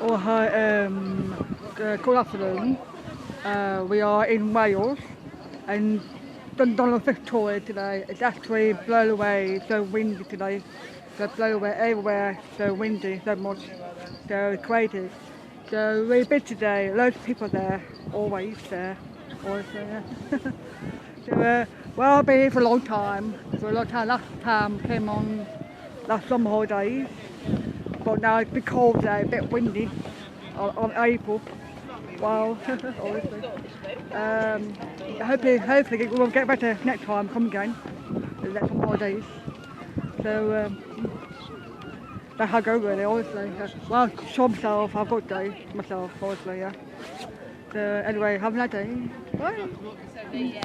Oh, hi, good afternoon. We are in Wales and Dundon Victoria today. It's actually blown away, so windy today. So blown away everywhere, so windy, so much. So it's crazy. So really busy today, loads of people there, always there. So, well, I've been here for a long time. For a long time, last time came on last summer holidays. But now it's a bit cold today, a bit windy on April. Well, obviously. Hopefully it will get better next time, come again, the next some holidays. So that's how I go really, honestly. Well, show myself, I've got to do myself, honestly, yeah. So anyway, have a nice day. Bye.